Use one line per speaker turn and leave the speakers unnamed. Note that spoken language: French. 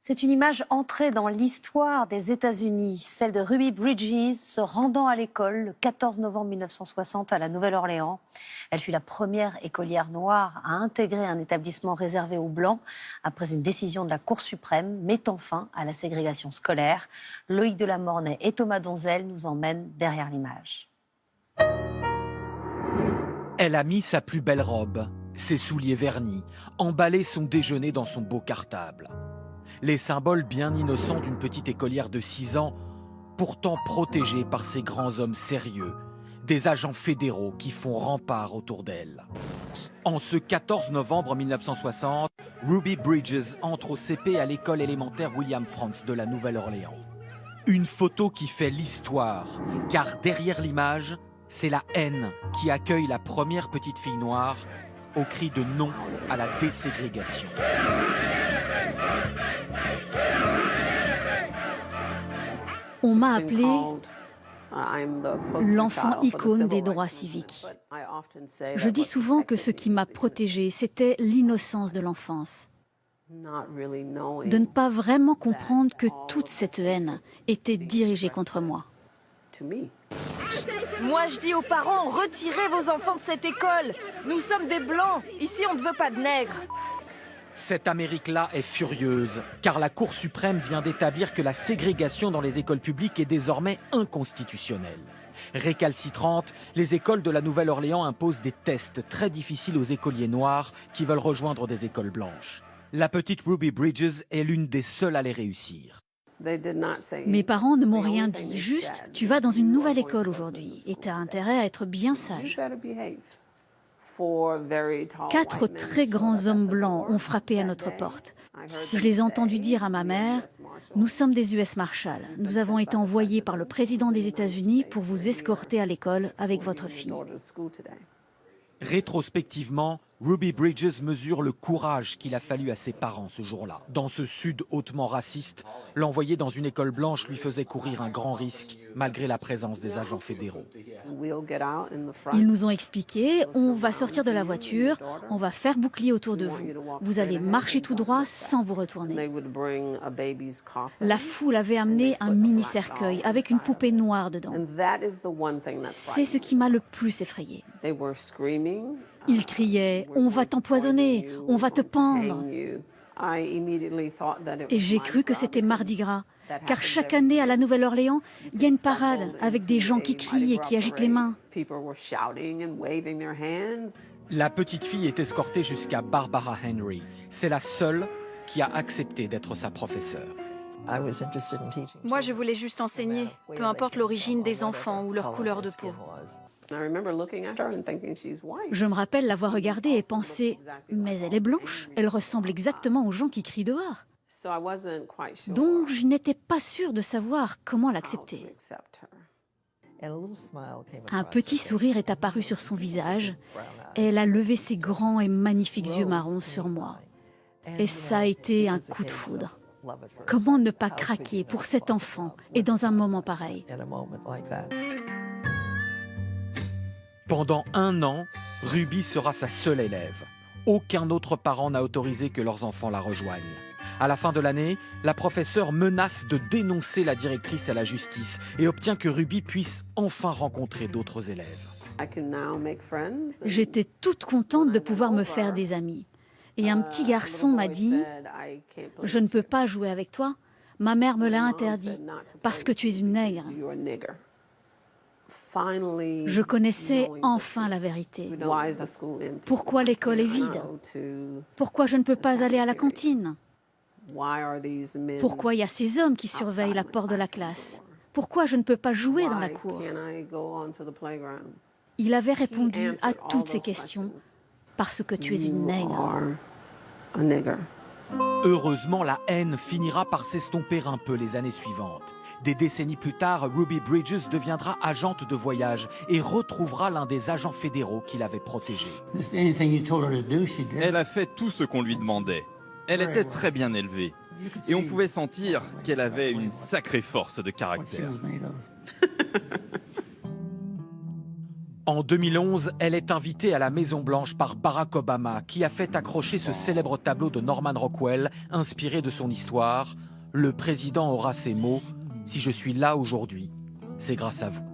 C'est une image entrée dans l'histoire des États-Unis, celle de Ruby Bridges se rendant à l'école le 14 novembre 1960 à la Nouvelle-Orléans. Elle fut la première écolière noire à intégrer un établissement réservé aux Blancs après une décision de la Cour suprême mettant fin à la ségrégation scolaire. Loïc Delamornay et Thomas Donzel nous emmènent derrière l'image.
Elle a mis sa plus belle robe, ses souliers vernis, emballé son déjeuner dans son beau cartable. Les symboles bien innocents d'une petite écolière de 6 ans, pourtant protégée par ces grands hommes sérieux, des agents fédéraux qui font rempart autour d'elle. En ce 14 novembre 1960, Ruby Bridges entre au CP à l'école élémentaire William Frantz de la Nouvelle-Orléans. Une photo qui fait l'histoire, car derrière l'image, c'est la haine qui accueille la première petite fille noire au cri de non à la déségrégation.
On m'a appelée l'enfant icône des droits civiques. Je dis souvent que ce qui m'a protégée, c'était l'innocence de l'enfance. De ne pas vraiment comprendre que toute cette haine était dirigée contre moi.
Moi, je dis aux parents, retirez vos enfants de cette école. Nous sommes des Blancs. Ici, on ne veut pas de nègres.
Cette Amérique-là est furieuse, car la Cour suprême vient d'établir que la ségrégation dans les écoles publiques est désormais inconstitutionnelle. Récalcitrantes, les écoles de la Nouvelle-Orléans imposent des tests très difficiles aux écoliers noirs qui veulent rejoindre des écoles blanches. La petite Ruby Bridges est l'une des seules à les réussir.
Mes parents ne m'ont rien dit, juste « tu vas dans une nouvelle école aujourd'hui et tu as intérêt à être bien sage ». 4 très grands hommes blancs ont frappé à notre porte. Je les ai entendus dire à ma mère « Nous sommes des US Marshals. Nous avons été envoyés par le président des États-Unis pour vous escorter à l'école avec votre fille. »
Rétrospectivement, Ruby Bridges mesure le courage qu'il a fallu à ses parents ce jour-là. Dans ce sud hautement raciste, l'envoyer dans une école blanche lui faisait courir un grand risque, malgré la présence des agents fédéraux.
Ils nous ont expliqué, on va sortir de la voiture, on va faire bouclier autour de vous. Vous allez marcher tout droit sans vous retourner. La foule avait amené un mini-cercueil avec une poupée noire dedans. C'est ce qui m'a le plus effrayée. Ils criaient « On va t'empoisonner, on va te pendre ». Et j'ai cru que c'était Mardi Gras, car chaque année à la Nouvelle-Orléans, il y a une parade avec des gens qui crient et qui agitent les mains.
La petite fille est escortée jusqu'à Barbara Henry. C'est la seule qui a accepté d'être sa professeure.
Moi, je voulais juste enseigner, peu importe l'origine des enfants ou leur couleur de peau.
Je me rappelle l'avoir regardée et penser « Mais elle est blanche, elle ressemble exactement aux gens qui crient dehors. » Donc je n'étais pas sûre de savoir comment l'accepter. Un petit sourire est apparu sur son visage et elle a levé ses grands et magnifiques yeux marrons sur moi. Et ça a été un coup de foudre. Comment ne pas craquer pour cet enfant et dans un moment pareil?
Pendant 1 an, Ruby sera sa seule élève. Aucun autre parent n'a autorisé que leurs enfants la rejoignent. À la fin de l'année, la professeure menace de dénoncer la directrice à la justice et obtient que Ruby puisse enfin rencontrer d'autres élèves.
J'étais toute contente de pouvoir me faire des amis. Et un petit garçon m'a dit « Je ne peux pas jouer avec toi, ma mère me l'a interdit parce que tu es une nègre. » Je connaissais enfin la vérité. Pourquoi l'école est vide? Pourquoi je ne peux pas aller à la cantine? Pourquoi il y a ces hommes qui surveillent la porte de la classe? Pourquoi je ne peux pas jouer dans la cour? Il avait répondu à toutes ces questions parce que tu es une nègre.
Heureusement, la haine finira par s'estomper un peu les années suivantes. Des décennies plus tard, Ruby Bridges deviendra agente de voyage et retrouvera l'un des agents fédéraux qui l'avait protégée.
Elle a fait tout ce qu'on lui demandait. Elle était très bien élevée. Et on pouvait sentir qu'elle avait une sacrée force de caractère.
En 2011, elle est invitée à la Maison-Blanche par Barack Obama, qui a fait accrocher ce célèbre tableau de Norman Rockwell, inspiré de son histoire. Le président aura ces mots : « Si je suis là aujourd'hui, c'est grâce à vous. »